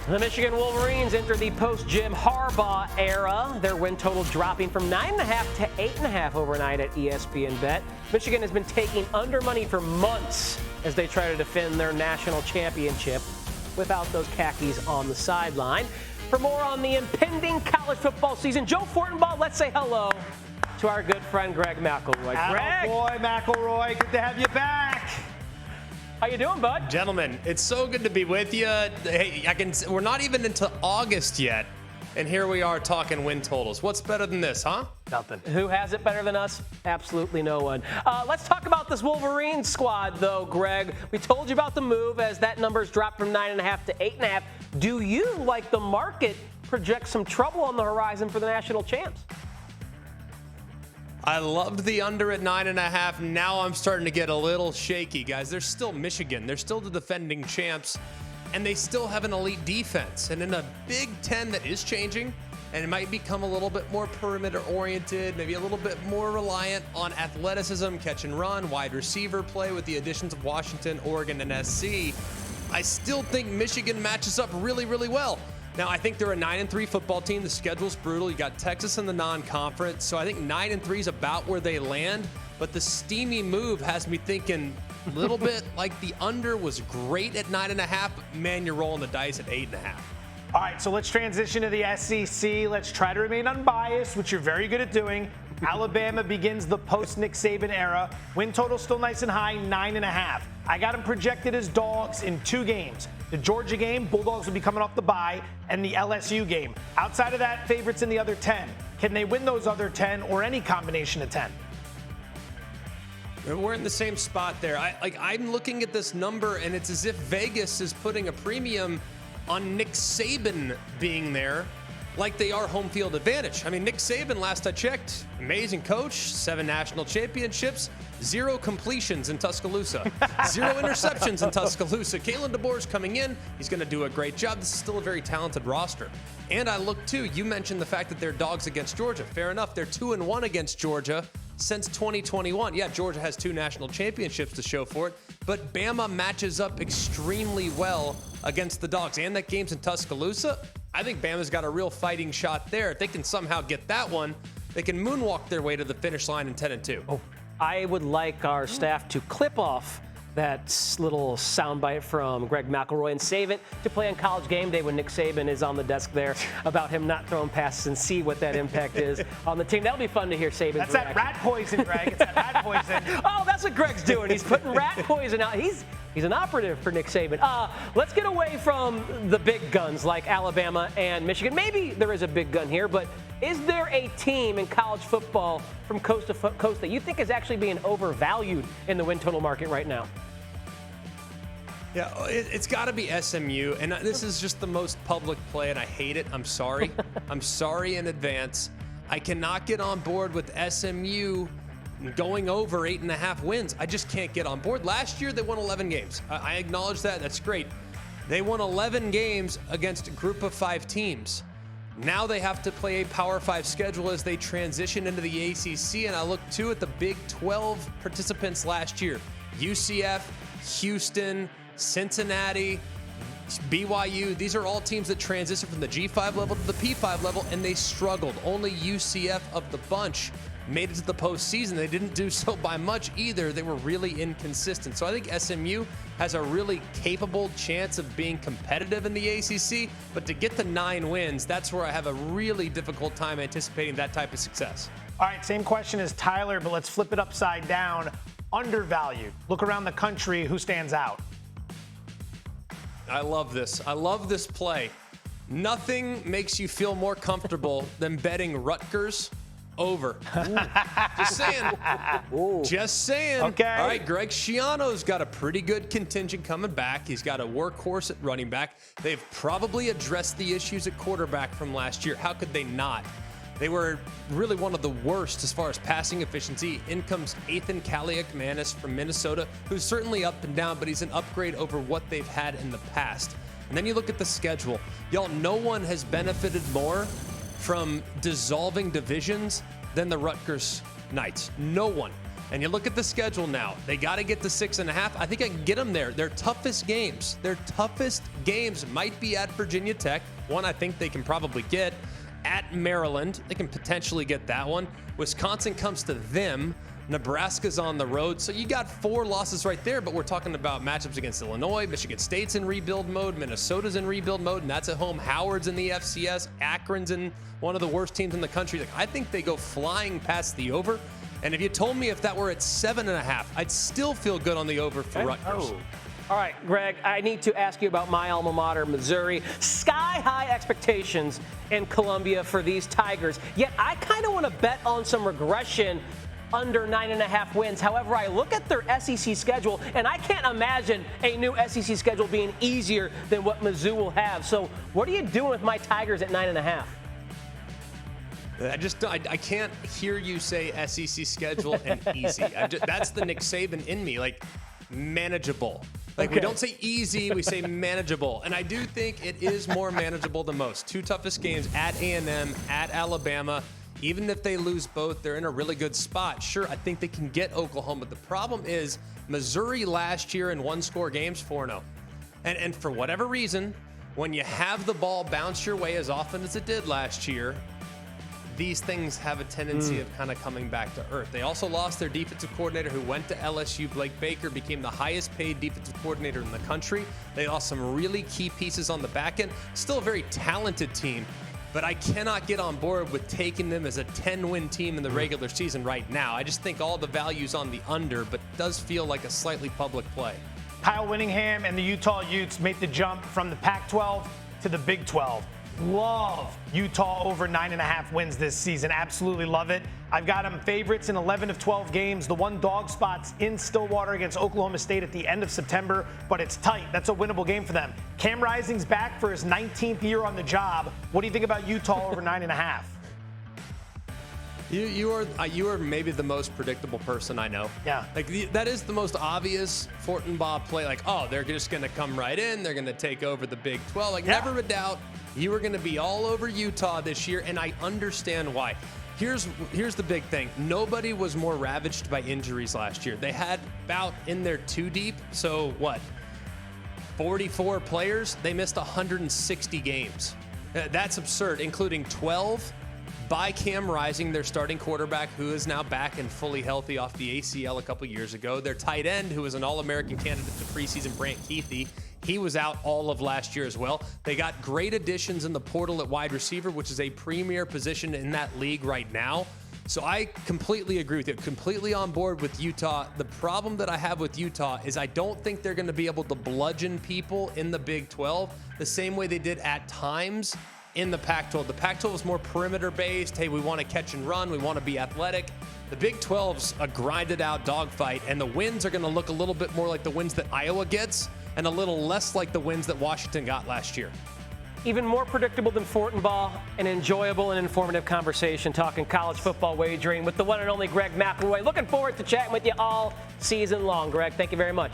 The Michigan Wolverines enter the post-Jim Harbaugh era. Their win total dropping from 9.5 to 8.5 overnight at ESPN BET. Michigan has been taking under money for months as they try to defend their national championship without those khakis on the sideline. For more on the impending college football season, Joe Fortenbaugh, let's say hello to our good friend Greg McElroy. Greg, boy, McElroy, good to have you back. How you doing, bud? Gentlemen, it's so good to be with you. Hey, we're not even into August yet, and here we are talking win totals. What's better than this, huh? Nothing. Who has it better than us? Absolutely no one. Let's talk about this Wolverines squad, though, Greg. We told you about the move as that number's dropped from 9.5 to 8.5. Do you, like the market, project some trouble on the horizon for the national champs? I loved the under at 9.5. Now I'm starting to get a little shaky, guys. They're still Michigan. They're still the defending champs, and they still have an elite defense. And in a Big Ten that is changing, and it might become a little bit more perimeter-oriented, maybe a little bit more reliant on athleticism, catch and run, wide receiver play with the additions of Washington, Oregon, and SC, I still think Michigan matches up really, really well. Now, I think they're a 9-3 football team. The schedule's brutal. You got Texas in the non-conference. So I think 9-3 is about where they land. But the steamy move has me thinking a little bit like the under was great at 9.5. Man, you're rolling the dice at 8.5. All right, so let's transition to the SEC. Let's try to remain unbiased, which you're very good at doing. Alabama begins the post-Nick Saban era. Win total still nice and high, 9.5. I got them projected as dogs in 2 games. The Georgia game, Bulldogs will be coming off the bye, and the LSU game. Outside of that, favorites in the other 10. Can they win those other 10 or any combination of 10? We're in the same spot there. I'm looking at this number, and it's as if Vegas is putting a premium on Nick Saban being there like they are home field advantage. I mean, Nick Saban, last I checked, amazing coach, 7 national championships, 0 completions in Tuscaloosa, 0 interceptions in Tuscaloosa. Kalen DeBoer's coming in. He's going to do a great job. This is still a very talented roster. And I look, too, you mentioned the fact that they're dogs against Georgia. Fair enough. They're 2-1 against Georgia since 2021. Yeah, Georgia has 2 national championships to show for it, but Bama matches up extremely well against the dogs. And that game's in Tuscaloosa. I think Bama's got a real fighting shot there. If they can somehow get that one, they can moonwalk their way to the finish line in 10-2. Oh, I would like our staff to clip off that little soundbite from Greg McElroy and save it to play on College Game Day when Nick Saban is on the desk there about him not throwing passes and see what that impact is on the team. That'll be fun to hear Saban's That's reaction. that rat poison, Greg. It's that rat poison. Oh, that's what Greg's doing. He's putting rat poison out. He's an operative for Nick Saban. Let's get away from the big guns like Alabama and Michigan. Maybe there is a big gun here, but is there a team in college football from coast to coast that you think is actually being overvalued in the win total market right now? Yeah, it's got to be SMU, and this is just the most public play, and I hate it. I'm sorry. I'm sorry in advance. I cannot get on board with SMU going over 8.5 wins. I just can't get on board. Last year, they won 11 games. I acknowledge that. That's great. They won 11 games against a group of 5 teams. Now they have to play a Power 5 schedule as they transition into the ACC, and I look, too, at the Big 12 participants last year. UCF, Houston, Cincinnati, BYU, these are all teams that transition from the G5 level to the P5 level, and they struggled. Only UCF of the bunch made it to the postseason. They didn't do so by much either. They were really inconsistent. So I think SMU has a really capable chance of being competitive in the ACC, but to get to 9 wins, that's where I have a really difficult time anticipating that type of success. All right, same question as Tyler, but let's flip it upside down. Undervalued. Look around the country. Who stands out? I love this. I love this play. Nothing makes you feel more comfortable than betting Rutgers over. Just saying. Just saying. Okay. All right, Greg Schiano's got a pretty good contingent coming back. He's got a workhorse at running back. They've probably addressed the issues at quarterback from last year. How could they not? They were really one of the worst as far as passing efficiency. In comes Ethan Kaliak-Manis from Minnesota, who's certainly up and down, but he's an upgrade over what they've had in the past. And then you look at the schedule. Y'all, no one has benefited more from dissolving divisions than the Rutgers Knights. No one. And you look at the schedule now. They got to get to 6.5. I think I can get them there. Their toughest games might be at Virginia Tech. One I think they can probably get. At Maryland, they can potentially get that one. Wisconsin comes to them. Nebraska's on the road. So you got 4 losses right there, but we're talking about matchups against Illinois. Michigan State's in rebuild mode. Minnesota's in rebuild mode, and that's at home. Howard's in the FCS. Akron's in one of the worst teams in the country. Like, I think they go flying past the over. And if you told me if that were at 7.5, I'd still feel good on the over for Rutgers. Oh. All right, Greg, I need to ask you about my alma mater, Missouri. Sky-high expectations in Columbia for these Tigers. Yet I kind of want to bet on some regression under 9.5 wins. However, I look at their SEC schedule, and I can't imagine a new SEC schedule being easier than what Mizzou will have. So what are you doing with my Tigers at 9.5? I can't hear you say SEC schedule and easy. That's the Nick Saban in me, like manageable. Like, we don't say easy, we say manageable. And I do think it is more manageable than most. 2 toughest games at A&M, at Alabama. Even if they lose both, they're in a really good spot. Sure, I think they can get Oklahoma. The problem is Missouri last year in 1-score games, 4-0. And for whatever reason, when you have the ball bounce your way as often as it did last year, these things have a tendency of kind of coming back to earth. They also lost their defensive coordinator who went to LSU. Blake Baker became the highest paid defensive coordinator in the country. They lost some really key pieces on the back end. Still a very talented team, but I cannot get on board with taking them as a 10-win team in the regular season right now. I just think all the value's on the under, but it does feel like a slightly public play. Kyle Whittingham and the Utah Utes made the jump from the Pac-12 to the Big 12. Love Utah over 9.5 wins this season. Absolutely love it. I've got them favorites in 11 of 12 games. The 1 dog spot's in Stillwater against Oklahoma State at the end of September, but it's tight. That's a winnable game for them. Cam Rising's back for his 19th year on the job. What do you think about Utah over 9.5? You are maybe the most predictable person I know. Yeah. Like, that is the most obvious Fortenbaugh play. Like, oh, they're just going to come right in. They're going to take over the Big 12. Like, never a doubt you were going to be all over Utah this year, and I understand why. Here's the big thing. Nobody was more ravaged by injuries last year. They had about in their 2 deep. So what? 44 players. They missed 160 games. That's absurd, including 12 by Cam Rising, their starting quarterback, who is now back and fully healthy off the ACL a couple years ago. Their tight end, who was an All-American candidate to preseason, Brant Keithy, he was out all of last year as well. They got great additions in the portal at wide receiver, which is a premier position in that league right now. So I completely agree with you, completely on board with Utah. The problem that I have with Utah is I don't think they're going to be able to bludgeon people in the Big 12 the same way they did at times in the Pac-12. The Pac-12 is more perimeter-based. Hey, we want to catch and run. We want to be athletic. The Big 12's a grinded-out dogfight, and the wins are going to look a little bit more like the wins that Iowa gets and a little less like the wins that Washington got last year. Even more predictable than Fortenbaugh, an enjoyable and informative conversation talking college football wagering with the one and only Greg McElroy. Looking forward to chatting with you all season long. Greg, thank you very much.